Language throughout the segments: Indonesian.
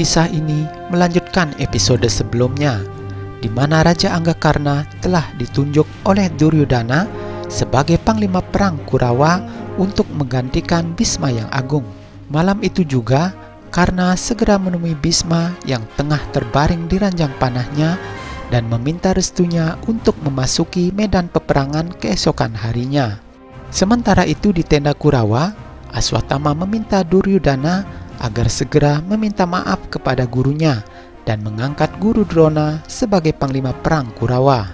Kisah ini melanjutkan episode sebelumnya, di mana Raja Anggakarna telah ditunjuk oleh Duryodhana sebagai panglima perang Kurawa untuk menggantikan Bhisma yang agung. Malam itu juga, Karna segera menemui Bhisma yang tengah terbaring di ranjang panahnya dan meminta restunya untuk memasuki medan peperangan keesokan harinya. Sementara itu di tenda Kurawa, Aswatthama meminta Duryodhana agar segera meminta maaf kepada gurunya dan mengangkat Guru Drona sebagai panglima perang Kurawa.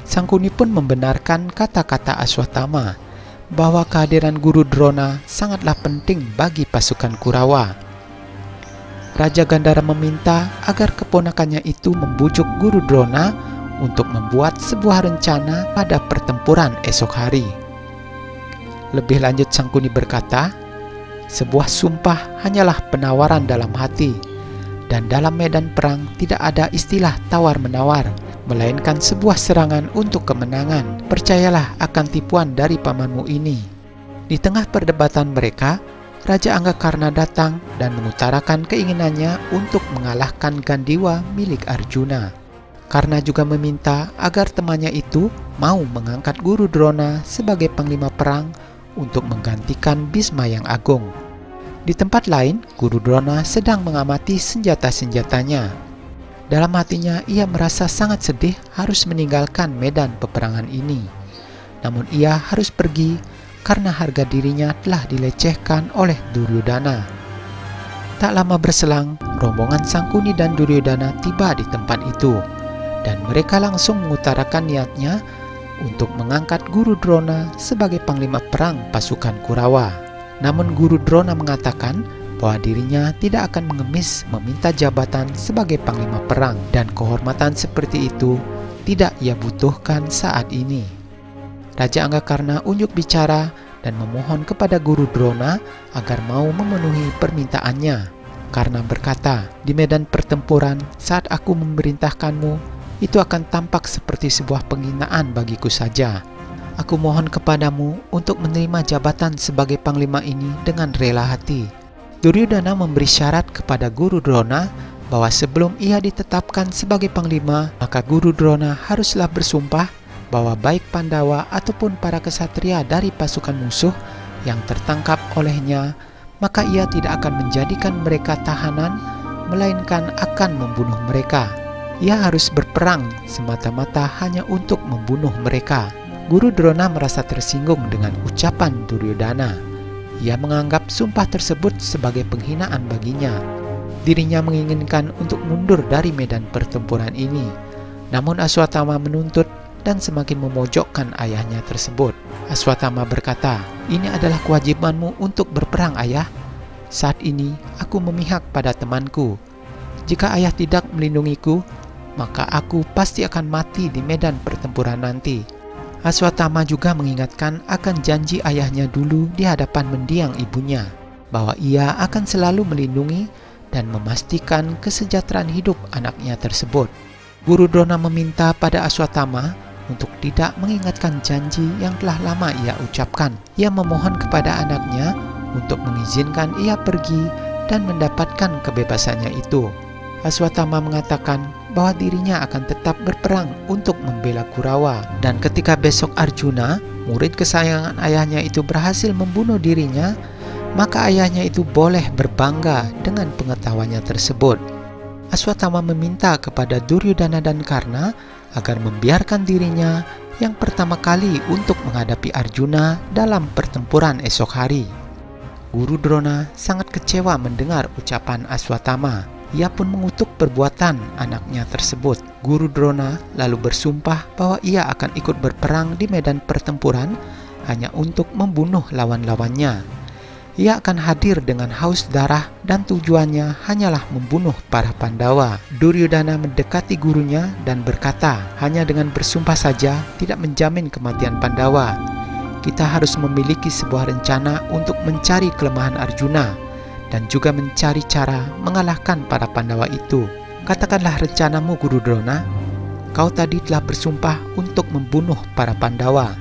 Sangkuni pun membenarkan kata-kata Aswatthama bahwa kehadiran Guru Drona sangatlah penting bagi pasukan Kurawa. Raja Gandhara meminta agar keponakannya itu membujuk Guru Drona untuk membuat sebuah rencana pada pertempuran esok hari. Lebih lanjut Sangkuni berkata, sebuah sumpah hanyalah penawaran dalam hati, dan dalam medan perang tidak ada istilah tawar-menawar, melainkan sebuah serangan untuk kemenangan. Percayalah akan tipuan dari pamanmu ini. Di tengah perdebatan mereka, Raja Anggakarna datang dan mengutarakan keinginannya untuk mengalahkan Gandiwa milik Arjuna. Karna juga meminta agar temannya itu mau mengangkat Guru Drona sebagai panglima perang untuk menggantikan Bhisma yang agung. Di tempat lain, Guru Drona sedang mengamati senjata-senjatanya. Dalam hatinya, ia merasa sangat sedih harus meninggalkan medan peperangan ini. Namun ia harus pergi karena harga dirinya telah dilecehkan oleh Duryodhana. Tak lama berselang, rombongan Sangkuni dan Duryodhana tiba di tempat itu, dan mereka langsung mengutarakan niatnya untuk mengangkat Guru Drona sebagai panglima perang pasukan Kurawa. Namun Guru Drona mengatakan bahwa dirinya tidak akan mengemis meminta jabatan sebagai panglima perang, dan kehormatan seperti itu tidak ia butuhkan saat ini. Raja Anggakarna unjuk bicara dan memohon kepada Guru Drona agar mau memenuhi permintaannya. Karna berkata, di medan pertempuran saat aku memerintahkanmu, itu akan tampak seperti sebuah penghinaan bagiku saja. Aku mohon kepadamu untuk menerima jabatan sebagai panglima ini dengan rela hati. Duryodhana memberi syarat kepada Guru Drona bahwa sebelum ia ditetapkan sebagai panglima, maka Guru Drona haruslah bersumpah bahwa baik Pandawa ataupun para kesatria dari pasukan musuh yang tertangkap olehnya, maka ia tidak akan menjadikan mereka tahanan, melainkan akan membunuh mereka. Ia harus berperang semata-mata hanya untuk membunuh mereka. Guru Drona merasa tersinggung dengan ucapan Duryodhana. Ia menganggap sumpah tersebut sebagai penghinaan baginya. Dirinya menginginkan untuk mundur dari medan pertempuran ini. Namun Aswatthama menuntut dan semakin memojokkan ayahnya tersebut. Aswatthama berkata, "Ini adalah kewajibanmu untuk berperang, ayah. Saat ini aku memihak pada temanku. Jika ayah tidak melindungiku, maka aku pasti akan mati di medan pertempuran nanti." Aswatthama juga mengingatkan akan janji ayahnya dulu di hadapan mendiang ibunya, bahwa ia akan selalu melindungi dan memastikan kesejahteraan hidup anaknya tersebut. Guru Drona meminta pada Aswatthama untuk tidak mengingatkan janji yang telah lama ia ucapkan. Ia memohon kepada anaknya untuk mengizinkan ia pergi dan mendapatkan kebebasannya itu. Aswatthama mengatakan bahwa dirinya akan tetap berperang untuk membela Kurawa, dan ketika besok Arjuna, murid kesayangan ayahnya itu berhasil membunuh dirinya, maka ayahnya itu boleh berbangga dengan pengetahuannya tersebut. Aswatthama meminta kepada Duryodhana dan Karna agar membiarkan dirinya yang pertama kali untuk menghadapi Arjuna dalam pertempuran esok hari. Guru Drona sangat kecewa mendengar ucapan Aswatthama. Ia pun mengutuk perbuatan anaknya tersebut. Guru Drona lalu bersumpah bahwa ia akan ikut berperang di medan pertempuran hanya untuk membunuh lawan-lawannya. Ia akan hadir dengan haus darah dan tujuannya hanyalah membunuh para Pandawa. Duryodhana mendekati gurunya dan berkata, "Hanya dengan bersumpah saja tidak menjamin kematian Pandawa. Kita harus memiliki sebuah rencana untuk mencari kelemahan Arjuna dan juga mencari cara mengalahkan para Pandawa itu. Katakanlah rencanamu, Guru Drona. Kau tadi telah bersumpah untuk membunuh para Pandawa."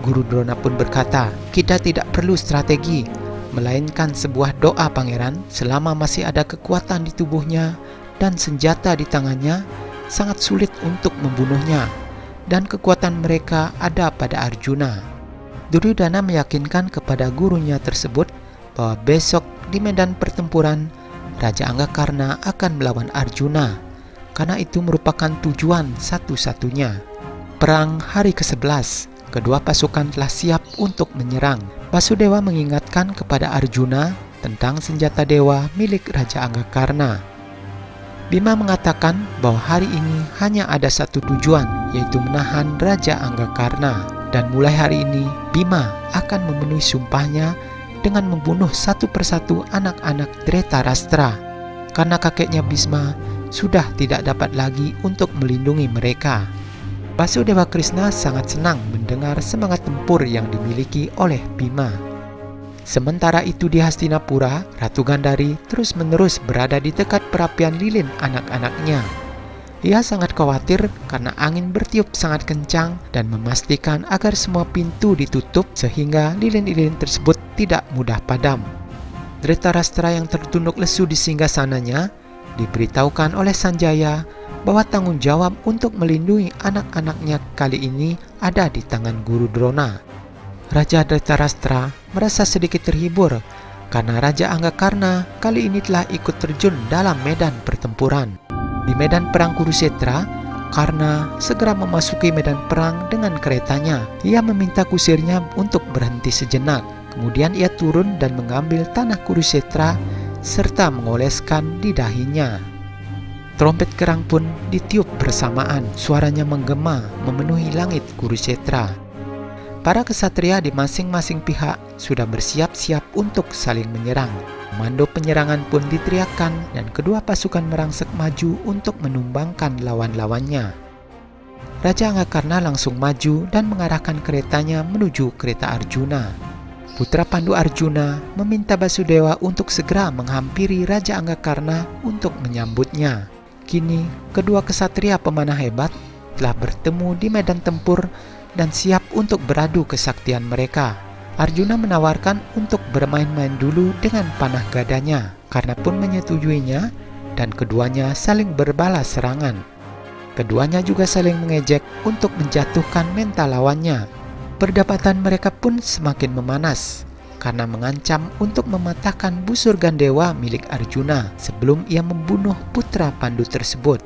Guru Drona pun berkata, "Kita tidak perlu strategi, melainkan sebuah doa pangeran selama masih ada kekuatan di tubuhnya dan senjata di tangannya, sangat sulit untuk membunuhnya, dan kekuatan mereka ada pada Arjuna. Duryodhana meyakinkan kepada gurunya tersebut bahwa besok di medan pertempuran Raja Anggakarna akan melawan Arjuna, karena itu merupakan tujuan satu-satunya. Perang hari ke-11, kedua pasukan telah siap untuk menyerang. Basudewa mengingatkan kepada Arjuna tentang senjata dewa milik Raja Anggakarna. Bima mengatakan bahwa hari ini hanya ada satu tujuan, yaitu menahan Raja Anggakarna. Dan mulai hari ini, Bima akan memenuhi sumpahnya dengan membunuh satu persatu anak-anak Dhritarashtra, karena kakeknya Bhisma sudah tidak dapat lagi untuk melindungi mereka. Basudewa Krishna sangat senang mendengar semangat tempur yang dimiliki oleh Bima. Sementara itu di Hastinapura, Ratu Gandhari terus-menerus berada di dekat perapian lilin anak-anaknya. Ia sangat khawatir karena angin bertiup sangat kencang dan memastikan agar semua pintu ditutup sehingga lilin-lilin tersebut tidak mudah padam. Dhritarashtra yang tertunduk lesu di singgasananya diberitahukan oleh Sanjaya bahwa tanggung jawab untuk melindungi anak-anaknya kali ini ada di tangan Guru Drona. Raja Dhritarashtra merasa sedikit terhibur karena Raja Anggakarna kali ini telah ikut terjun dalam medan pertempuran. Di medan perang Kurukshetra, Karna segera memasuki medan perang dengan keretanya. Ia meminta kusirnya untuk berhenti sejenak. Kemudian ia turun dan mengambil tanah Kurukshetra serta mengoleskan di dahinya. Trompet kerang pun ditiup bersamaan, suaranya menggema memenuhi langit Kurukshetra. Para kesatria di masing-masing pihak sudah bersiap-siap untuk saling menyerang. Komando penyerangan pun diteriakkan dan kedua pasukan merangsek maju untuk menumbangkan lawan-lawannya. Raja Anggakarna langsung maju dan mengarahkan keretanya menuju kereta Arjuna. Putra Pandu Arjuna meminta Basudewa untuk segera menghampiri Raja Anggakarna untuk menyambutnya. Kini, kedua kesatria pemanah hebat telah bertemu di medan tempur dan siap untuk beradu kesaktian mereka. Arjuna menawarkan untuk bermain-main dulu dengan panah gadanya. Karna pun menyetujuinya dan keduanya saling berbalas serangan. Keduanya juga saling mengejek untuk menjatuhkan mental lawannya. Perdebatan mereka pun semakin memanas karena mengancam untuk mematahkan busur gandewa milik Arjuna sebelum ia membunuh putra Pandu tersebut.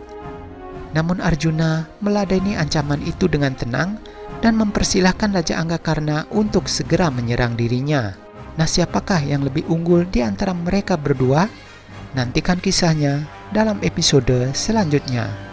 Namun Arjuna meladeni ancaman itu dengan tenang dan mempersilahkan Raja Anggakarna untuk segera menyerang dirinya. Nah, siapakah yang lebih unggul di antara mereka berdua? Nantikan kisahnya dalam episode selanjutnya.